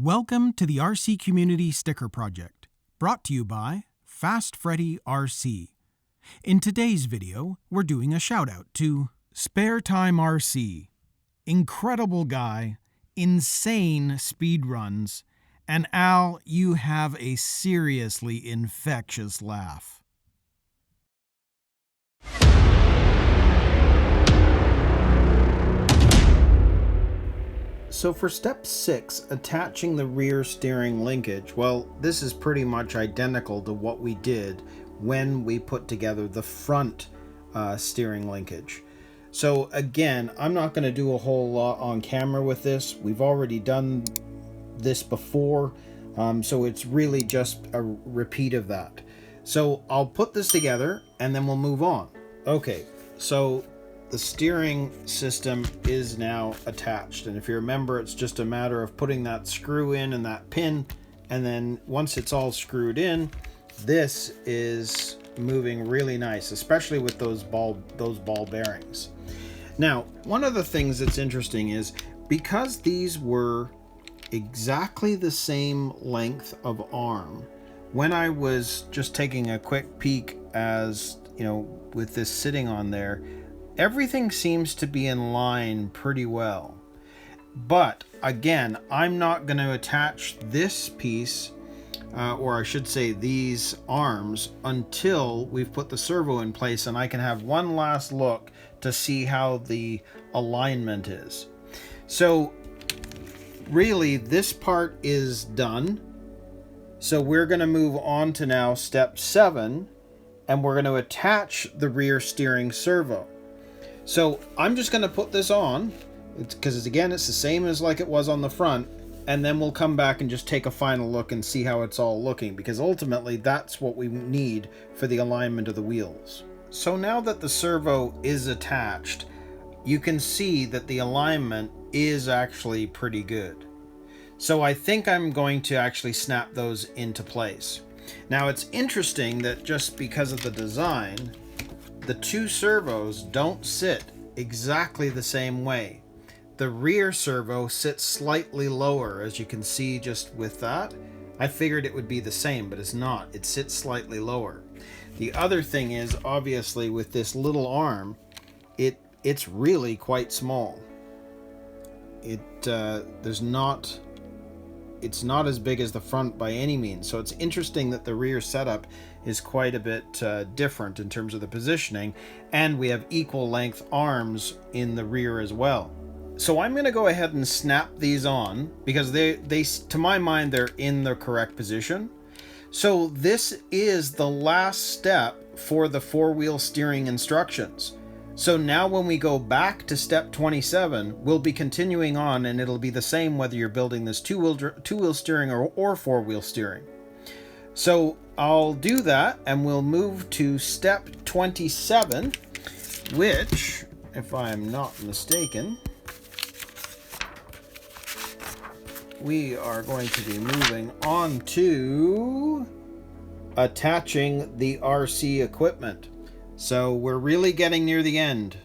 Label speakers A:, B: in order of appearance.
A: Welcome to the RC Community Sticker Project, brought to you by Fast Freddy RC. In today's video, we're doing a shout-out to Spare Time RC. Incredible guy, insane speed runs, and Al, you have a seriously infectious laugh. So for step 6, attaching the rear steering linkage, well, this is pretty much identical to what we did when we put together the front steering linkage. So again, I'm not going to do a whole lot on camera with this. We've already done this before, so it's really just a repeat of that. So I'll put this together and then we'll move on. Okay, so the steering system is now attached, and if you remember, it's just a matter of putting that screw in and that pin, and then once it's all screwed in, this is moving really nice, especially with those ball bearings. Now, one of the things that's interesting is because these were exactly the same length of arm, when I was just taking a quick peek, as you know, with this sitting on there, everything seems to be in line pretty well. But again, I'm not going to attach this piece, or I should say these arms, until we've put the servo in place and I can have one last look to see how the alignment is. So really, this part is done. So we're going to move on to now step 7, and we're going to attach the rear steering servo. So I'm just going to put this on, because again, it's the same as like it was on the front, and then we'll come back and just take a final look and see how it's all looking, because ultimately that's what we need for the alignment of the wheels. So now that the servo is attached, you can see that the alignment is actually pretty good. So I think I'm going to actually snap those into place. Now it's interesting that just because of the design, the two servos don't sit exactly the same way. The rear servo sits slightly lower, as you can see just with that. I figured it would be the same, but it's not. It sits slightly lower. The other thing is, obviously, with this little arm, it's really quite small. It's not as big as the front by any means, so it's interesting that the rear setup is quite a bit different in terms of the positioning, and we have equal length arms in the rear as well. So I'm going to go ahead and snap these on, because they to my mind, they're in the correct position. So this is the last step for the four-wheel steering instructions. So now when we go back to step 27, we'll be continuing on, and it'll be the same whether you're building this two-wheel steering or four-wheel steering. So I'll do that, and we'll move to step 27, which, if I'm not mistaken, we are going to be moving on to attaching the RC equipment. So we're really getting near the end.